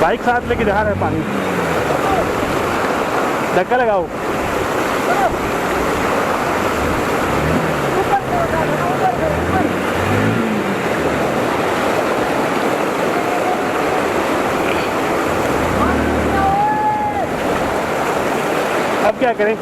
Bike साथ लेके जा रहा है पानी, धक्का लगाओ। अब क्या करें?